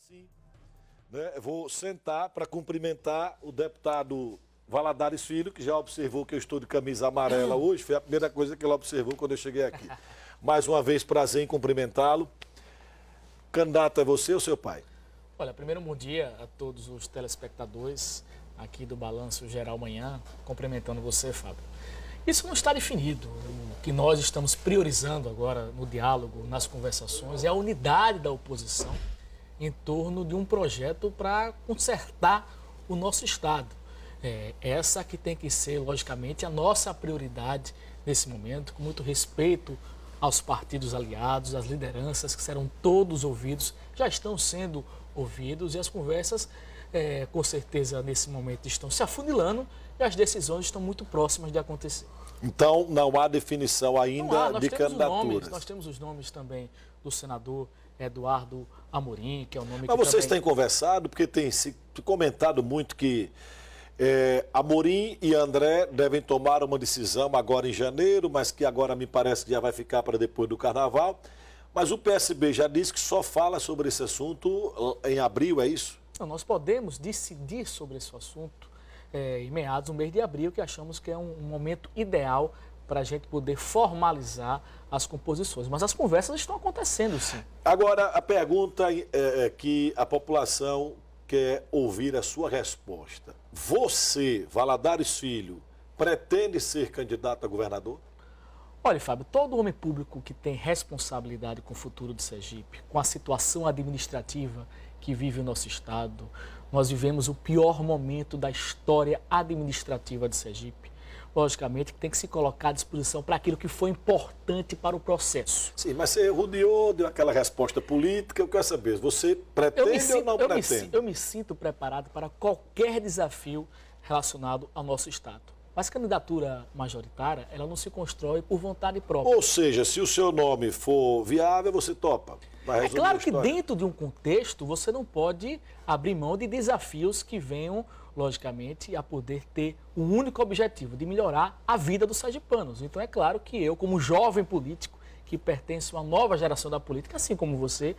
Sim. Né? Eu vou sentar para cumprimentar o deputado Valadares Filho, que já observou que eu estou de camisa amarela hoje. Foi a primeira coisa que ele observou quando eu cheguei aqui. Mais uma vez, prazer em cumprimentá-lo. Candidato é você ou seu pai? Olha, primeiro bom dia a todos os telespectadores aqui do Balanço Geral Manhã, cumprimentando você, Fábio. Isso não está definido. O que nós estamos priorizando agora no diálogo, nas conversações, é a unidade da oposição em torno de um projeto para consertar o nosso Estado. Essa que tem que ser, logicamente, a nossa prioridade nesse momento, com muito respeito aos partidos aliados, às lideranças que serão todos ouvidos, já estão sendo ouvidos e as conversas, com certeza, nesse momento estão se afunilando e as decisões estão muito próximas de acontecer. Então, não há definição ainda de candidaturas. Nós temos os nomes também do senador Eduardo Amorim, que é o nome Mas que vocês também... têm conversado, porque tem se comentado muito que Amorim e André devem tomar uma decisão agora em janeiro, mas que agora me parece que já vai ficar para depois do Carnaval. Mas o PSB já disse que só fala sobre esse assunto em abril, é isso? Não, nós podemos decidir sobre esse assunto em meados do mês de abril, que achamos que é um momento ideal para a gente poder formalizar as composições. Mas as conversas estão acontecendo, sim. Agora, a pergunta que a população quer ouvir a sua resposta. Você, Valadares Filho, pretende ser candidato a governador? Olha, Fábio, todo homem público que tem responsabilidade com o futuro de Sergipe, com a situação administrativa que vive o nosso Estado, nós vivemos o pior momento da história administrativa de Sergipe. Logicamente, que tem que se colocar à disposição para aquilo que foi importante para o processo. Sim, mas você rodeou, deu aquela resposta política, eu quero saber, você pretende ou não pretende? Eu me sinto preparado para qualquer desafio relacionado ao nosso Estado. Mas candidatura majoritária, ela não se constrói por vontade própria. Ou seja, se o seu nome for viável, você topa? É claro que dentro de um contexto, você não pode abrir mão de desafios que venham, logicamente, a poder ter um único objetivo, de melhorar a vida dos sergipanos. Então é claro que eu, como jovem político, que pertence a uma nova geração da política, assim como você,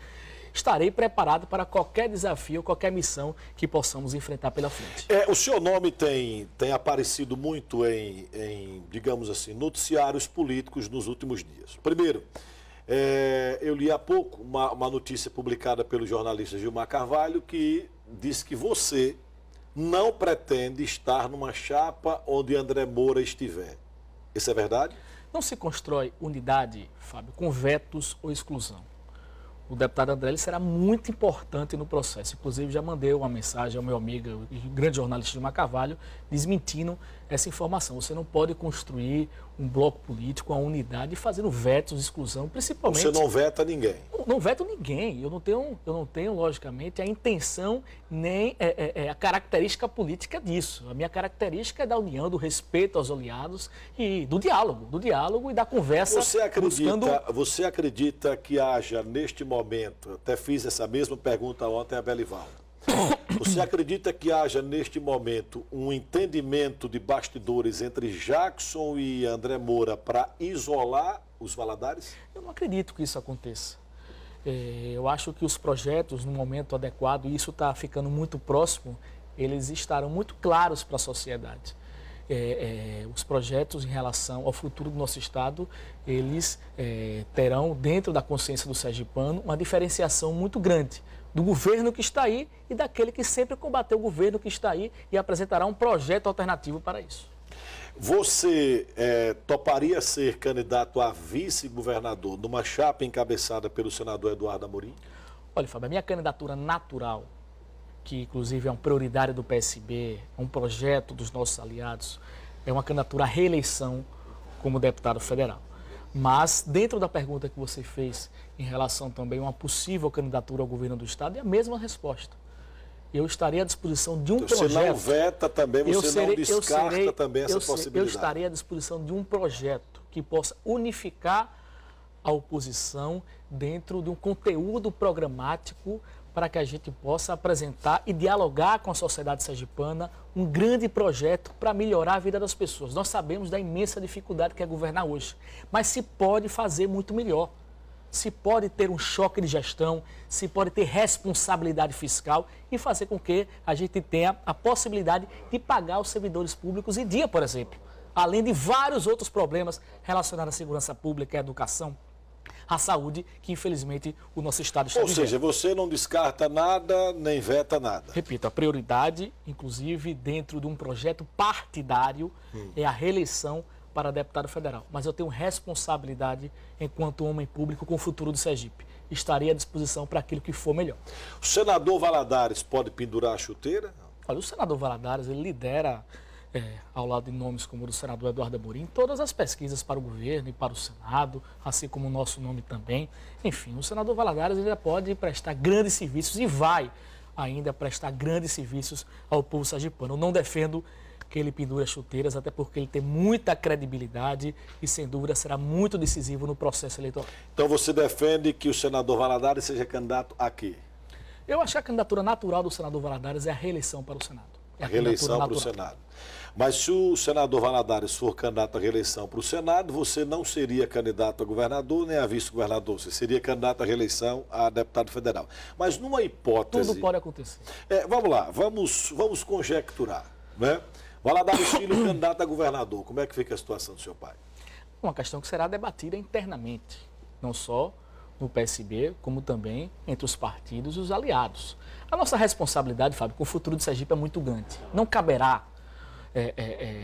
estarei preparado para qualquer desafio, qualquer missão que possamos enfrentar pela frente. O seu nome tem aparecido muito em, digamos assim, noticiários políticos nos últimos dias. Primeiro, eu li há pouco uma notícia publicada pelo jornalista Gilmar Carvalho que diz que você não pretende estar numa chapa onde André Moura estiver. Isso é verdade? Não se constrói unidade, Fábio, com vetos ou exclusão. O deputado André será muito importante no processo. Inclusive, já mandei uma mensagem ao meu amigo, o grande jornalista Gilmar Carvalho, desmentindo essa informação. Você não pode construir um bloco político, uma unidade, fazendo vetos, exclusão, principalmente... Você não veta ninguém? Não veto ninguém. Eu não tenho, logicamente, a intenção nem a característica política disso. A minha característica é da união, do respeito aos aliados e do diálogo e da conversa. Você acredita que haja, neste momento, até fiz essa mesma pergunta ontem a Belivaldo, você acredita que haja, neste momento, um entendimento de bastidores entre Jackson e André Moura para isolar os Valadares? Eu não acredito que isso aconteça. Eu acho que os projetos, no momento adequado, e isso está ficando muito próximo, eles estarão muito claros para a sociedade. Os projetos em relação ao futuro do nosso Estado, eles terão, dentro da consciência do sergipano, uma diferenciação muito grande do governo que está aí e daquele que sempre combateu o governo que está aí e apresentará um projeto alternativo para isso. Você toparia ser candidato a vice-governador numa chapa encabeçada pelo senador Eduardo Amorim? Olha, Fábio, a minha candidatura natural, que inclusive é uma prioridade do PSB, é um projeto dos nossos aliados, é uma candidatura à reeleição como deputado federal. Mas, dentro da pergunta que você fez em relação também a uma possível candidatura ao governo do Estado, é a mesma resposta. Eu estaria à disposição de um projeto... Você não veta também, você não descarta também essa possibilidade? Eu estaria à disposição de um projeto que possa unificar a oposição dentro de um conteúdo programático para que a gente possa apresentar e dialogar com a sociedade sergipana um grande projeto para melhorar a vida das pessoas. Nós sabemos da imensa dificuldade que é governar hoje, mas se pode fazer muito melhor. se pode ter um choque de gestão, se pode ter responsabilidade fiscal e fazer com que a gente tenha a possibilidade de pagar os servidores públicos em dia, por exemplo. Além de vários outros problemas relacionados à segurança pública, à educação, à saúde, que infelizmente o nosso Estado está vivendo. Ou seja, você não descarta nada, nem veta nada. Repito, a prioridade, inclusive dentro de um projeto partidário, é a reeleição para deputado federal. Mas eu tenho responsabilidade enquanto homem público com o futuro do Sergipe. Estarei à disposição para aquilo que for melhor. O senador Valadares pode pendurar a chuteira? Olha, o senador Valadares, ele lidera, ao lado de nomes como o do senador Eduardo Amorim, todas as pesquisas para o governo e para o Senado, assim como o nosso nome também. Enfim, o senador Valadares ainda pode prestar grandes serviços e vai ainda prestar grandes serviços ao povo sergipano. Eu não defendo que ele pendure as chuteiras, até porque ele tem muita credibilidade e, sem dúvida, será muito decisivo no processo eleitoral. Então você defende que o senador Valadares seja candidato a quê? Eu acho que a candidatura natural do senador Valadares é a reeleição para o Senado. A reeleição para o Senado. Mas se o senador Valadares for candidato à reeleição para o Senado, você não seria candidato a governador nem a vice-governador. Você seria candidato à reeleição a deputado federal. Mas numa hipótese... Tudo pode acontecer. Vamos lá, vamos conjecturar, né? Valadares Filho, candidato a governador. Como é que fica a situação do seu pai? Uma questão que será debatida internamente, não só no PSB, como também entre os partidos e os aliados. A nossa responsabilidade, Fábio, com o futuro do Sergipe é muito grande. Não caberá,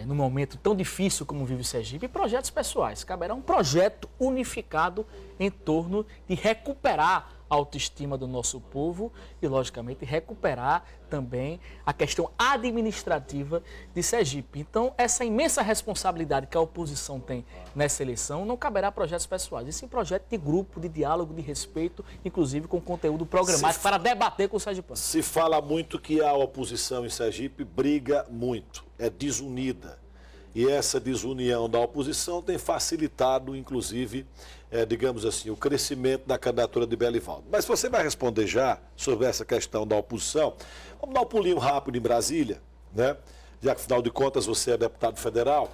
num momento tão difícil como vive o Sergipe, projetos pessoais. Caberá um projeto unificado em torno de recuperar a autoestima do nosso povo e, logicamente, recuperar também a questão administrativa de Sergipe. Então, essa imensa responsabilidade que a oposição tem nessa eleição não caberá a projetos pessoais, e sim projeto de grupo, de diálogo, de respeito, inclusive com conteúdo programático para debater com o sergipano. Se fala muito que a oposição em Sergipe briga muito, é desunida. E essa desunião da oposição tem facilitado, inclusive, digamos assim, o crescimento da candidatura de Belivaldo. Mas você vai responder já sobre essa questão da oposição. Vamos dar um pulinho rápido em Brasília, né? Já que, afinal de contas, você é deputado federal.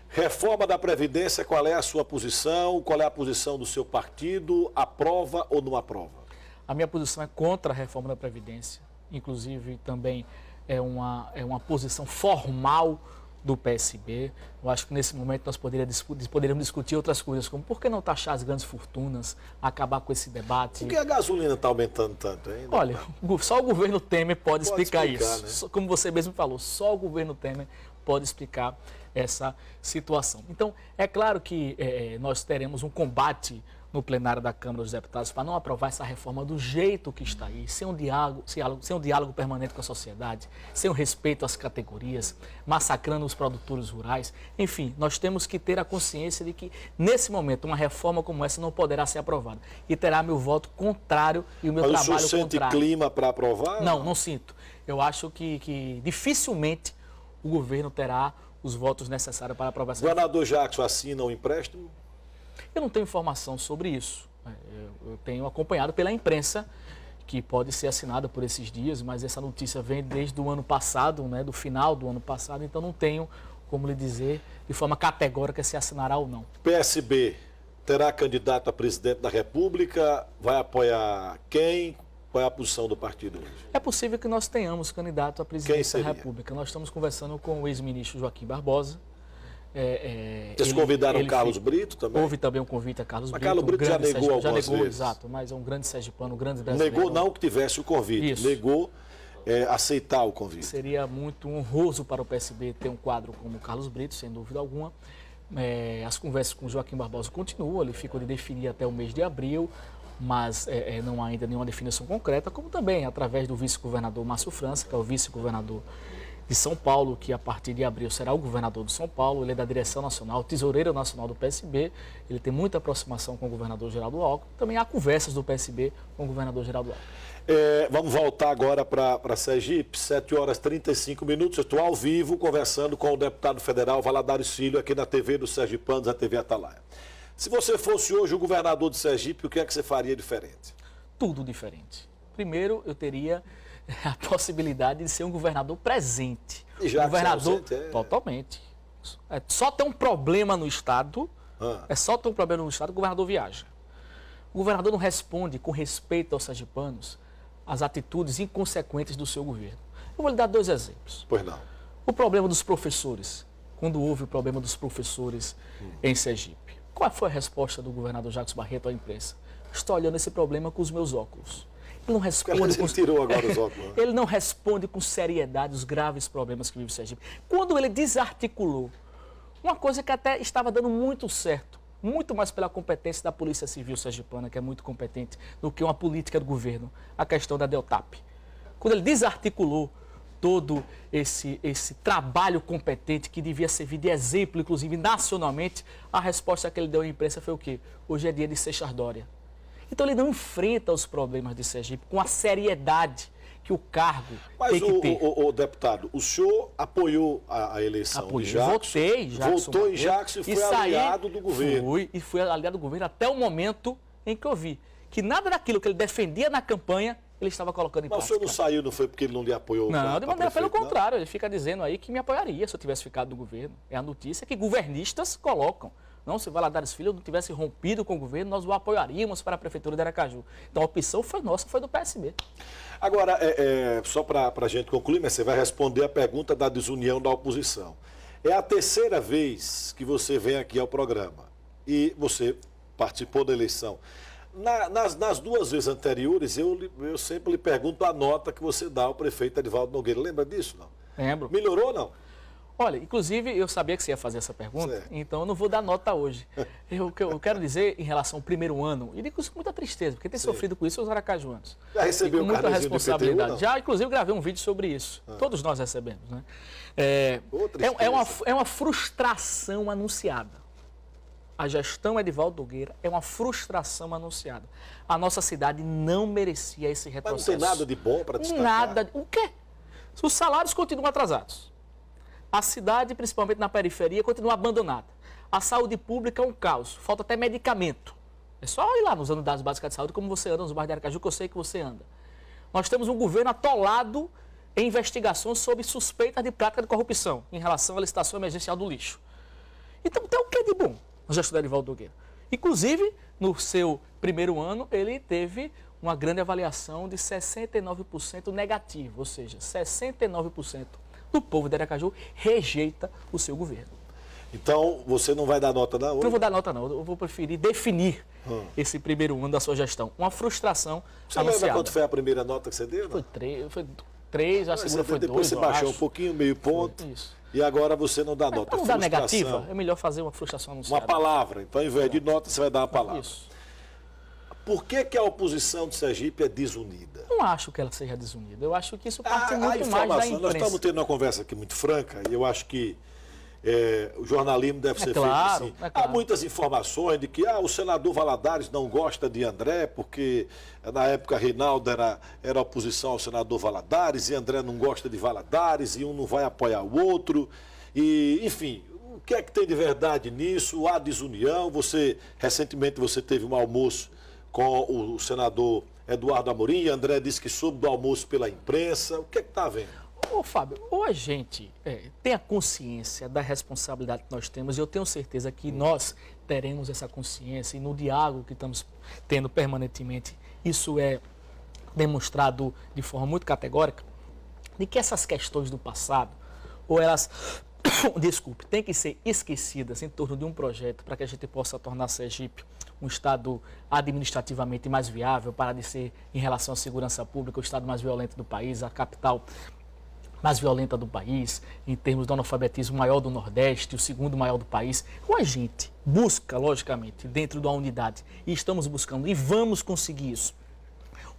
Reforma da Previdência, qual é a sua posição? Qual é a posição do seu partido? Aprova ou não aprova? A minha posição é contra a reforma da Previdência. Inclusive, também é uma posição formal do PSB. Eu acho que nesse momento nós poderíamos discutir outras coisas, como por que não taxar as grandes fortunas, acabar com esse debate. Por que a gasolina está aumentando tanto ainda? Olha, só o governo Temer pode explicar isso. Né? Como você mesmo falou, só o governo Temer pode explicar essa situação. Então, é claro que nós teremos um combate no plenário da Câmara dos Deputados para não aprovar essa reforma do jeito que está aí, sem um diálogo permanente com a sociedade, sem o respeito às categorias, massacrando os produtores rurais. Enfim, nós temos que ter a consciência de que, nesse momento, uma reforma como essa não poderá ser aprovada. E terá meu voto contrário e o meu trabalho contrário. Mas o senhor sente clima para aprovar? Não sinto. Eu acho que dificilmente o governo terá os votos necessários para aprovar essa reforma. O governador Jackson assina o empréstimo? Eu não tenho informação sobre isso. Eu tenho acompanhado pela imprensa, que pode ser assinada por esses dias, mas essa notícia vem desde o ano passado, né, do final do ano passado, então não tenho como lhe dizer de forma categórica se assinará ou não. PSB terá candidato a presidente da República? Vai apoiar quem? Qual é a posição do partido hoje? É possível que nós tenhamos candidato a presidente da República. Nós estamos conversando com o ex-ministro Joaquim Barbosa. Vocês convidaram Carlos Brito também? Houve também um convite a Carlos Brito. Carlos Brito já negou algumas vezes. Exato, mas é um grande sergipano, um grande brasileiro. Negou não que tivesse o convite, isso. Negou aceitar o convite. Seria muito honroso para o PSB ter um quadro como o Carlos Brito, sem dúvida alguma. As conversas com o Joaquim Barbosa continuam, ele ficou de definir até o mês de abril, mas não há ainda nenhuma definição concreta, como também através do vice-governador Márcio França, que é o vice-governador de São Paulo, que a partir de abril será o governador de São Paulo. Ele é da direção nacional, tesoureiro nacional do PSB, ele tem muita aproximação com o governador Geraldo Alckmin. Também há conversas do PSB com o governador Geraldo Alckmin. Vamos voltar agora para Sergipe, 7h35. Eu estou ao vivo conversando com o deputado federal Valadares Filho aqui na TV do Sergipanos, a TV Atalaia. Se você fosse hoje o governador de Sergipe, o que é que você faria diferente? Tudo diferente. Primeiro, eu teria a possibilidade de ser um governador presente. E já governador totalmente. Só tem um problema no Estado, o governador viaja. O governador não responde com respeito aos sergipanos às atitudes inconsequentes do seu governo. Eu vou lhe dar 2 exemplos. Pois não. O problema dos professores, quando houve o problema dos professores em Sergipe. Qual foi a resposta do governador Jacques Barreto à imprensa? Estou olhando esse problema com os meus óculos. Ele não responde Ele tirou agora os óculos. Ele não responde com seriedade os graves problemas que vive o Sergipe. Quando ele desarticulou uma coisa que até estava dando muito certo, muito mais pela competência da Polícia Civil sergipana, que é muito competente, do que uma política do governo, a questão da Deltap. Quando ele desarticulou todo esse trabalho competente que devia servir de exemplo, inclusive nacionalmente, a resposta que ele deu à imprensa foi o quê? Hoje é dia de Seixas Dória. Então ele não enfrenta os problemas de Sergipe com a seriedade que o cargo tem que ter. Mas, o deputado, o senhor apoiou a eleição de Jackson? Votei, Jackson. Votou em Jackson e foi aliado do governo. Fui aliado do governo até o momento em que eu vi que nada daquilo que ele defendia na campanha, ele estava colocando em prática. Mas o senhor não saiu, não foi porque ele não lhe apoiou? Não, de maneira pelo contrário, ele fica dizendo aí que me apoiaria se eu tivesse ficado no governo. É a notícia que governistas colocam. Não, se Valadares Filho não tivesse rompido com o governo, nós o apoiaríamos para a Prefeitura de Aracaju. Então a opção foi nossa, foi do PSB. Agora, só para a gente concluir, mas você vai responder a pergunta da desunião da oposição. É a 3ª vez que você vem aqui ao programa e você participou da eleição. Nas 2 vezes anteriores, eu sempre lhe pergunto a nota que você dá ao prefeito Edivaldo Nogueira. Lembra disso, não? Lembro. Melhorou ou não? Olha, inclusive eu sabia que você ia fazer essa pergunta, certo. Então eu não vou dar nota hoje. Eu quero dizer em relação ao primeiro ano, e digo isso com muita tristeza, porque tem sofrido com isso os aracajuanos. Já recebeu com muita responsabilidade. PTU, já, inclusive, gravei um vídeo sobre isso. Todos nós recebemos, né? É uma frustração anunciada. A gestão Edivaldo Nogueira é uma frustração anunciada. A nossa cidade não merecia esse retrocesso. Mas não tem nada de bom para destacar? Nada. O quê? Os salários continuam atrasados. A cidade, principalmente na periferia, continua abandonada. A saúde pública é um caos. Falta até medicamento. É só ir lá nos unidades básicas de saúde, como você anda nos bairros de Aracaju, que eu sei que você anda. Nós temos um governo atolado em investigações sobre suspeitas de prática de corrupção em relação à licitação emergencial do lixo. Então tem o que de bom na gestão de Edivaldo Nogueira? Inclusive, no seu primeiro ano, ele teve uma grande avaliação de 69% negativo, ou seja, 69% do povo de Aracaju rejeita o seu governo. Então, você não vai dar nota não? Não vou dar nota não, eu vou preferir definir esse primeiro ano da sua gestão. Uma frustração Você anunciada. lembra quanto foi a primeira nota que você deu? Foi 3, a segunda foi 2, depois você baixou um pouquinho, meio ponto. Isso. E agora você não dá nota. Para não dar negativa, é melhor fazer uma frustração anunciada. Uma palavra. Então, ao invés de nota, você vai dar uma palavra. Isso. Por que a oposição de Sergipe é desunida? Não acho que ela seja desunida. Eu acho que isso parte muito mais da imprensa. Nós estamos tendo uma conversa aqui muito franca e eu acho que o jornalismo deve ser feito assim. Há muitas informações de que o senador Valadares não gosta de André, porque na época Reinaldo era oposição ao senador Valadares, e André não gosta de Valadares, e um não vai apoiar o outro. E, enfim, o que é que tem de verdade nisso? Há desunião. Recentemente você teve um almoço com o senador Eduardo Amorim, e André disse que soube do almoço pela imprensa. O que é que está havendo? Ô, Fábio, ou a gente tem a consciência da responsabilidade que nós temos, e eu tenho certeza que nós teremos essa consciência, e no diálogo que estamos tendo permanentemente, isso é demonstrado de forma muito categórica, de que essas questões do passado, ou elas, têm que ser esquecidas em torno de um projeto para que a gente possa tornar Sergipe um estado administrativamente mais viável, para de ser, em relação à segurança pública, o estado mais violento do país, a capital mais violenta do país, em termos do analfabetismo maior do Nordeste, o segundo maior do país. Ou a gente busca, logicamente, dentro de uma unidade, e estamos buscando, e vamos conseguir isso,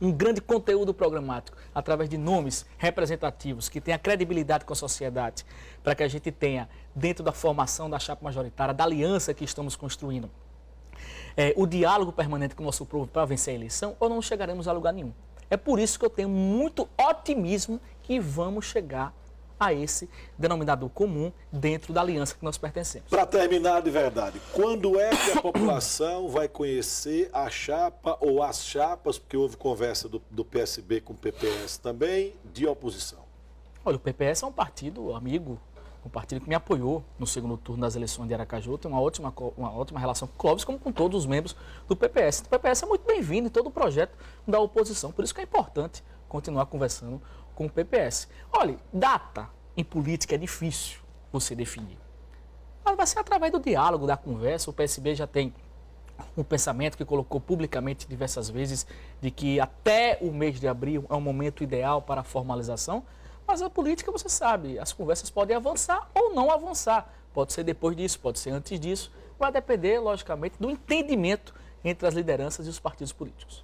um grande conteúdo programático, através de nomes representativos, que tenha credibilidade com a sociedade, para que a gente tenha, dentro da formação da chapa majoritária, da aliança que estamos construindo, o diálogo permanente com o nosso povo para vencer a eleição, ou não chegaremos a lugar nenhum. É por isso que eu tenho muito otimismo que vamos chegar a esse denominador comum dentro da aliança que nós pertencemos. Para terminar de verdade, quando é que a população vai conhecer a chapa ou as chapas, porque houve conversa do PSB com o PPS também, de oposição? Olha, o PPS é um partido amigo um partido que me apoiou no segundo turno das eleições de Aracaju, tem uma ótima relação com o Clóvis, como com todos os membros do PPS. O PPS é muito bem-vindo em todo o projeto da oposição, por isso que é importante continuar conversando com o PPS. Olha, data em política é difícil você definir. Mas vai ser através do diálogo, da conversa. O PSB já tem um pensamento que colocou publicamente diversas vezes de que até o mês de abril é um momento ideal para a formalização. Mas a política, você sabe, as conversas podem avançar ou não avançar. Pode ser depois disso, pode ser antes disso. Vai depender, logicamente, do entendimento entre as lideranças e os partidos políticos.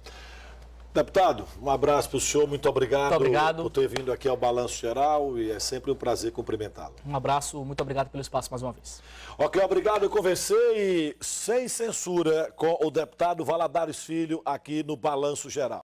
Deputado, um abraço para o senhor, muito obrigado por ter vindo aqui ao Balanço Geral e é sempre um prazer cumprimentá-lo. Um abraço, muito obrigado pelo espaço mais uma vez. Ok, obrigado. Eu conversei sem censura com o deputado Valadares Filho aqui no Balanço Geral.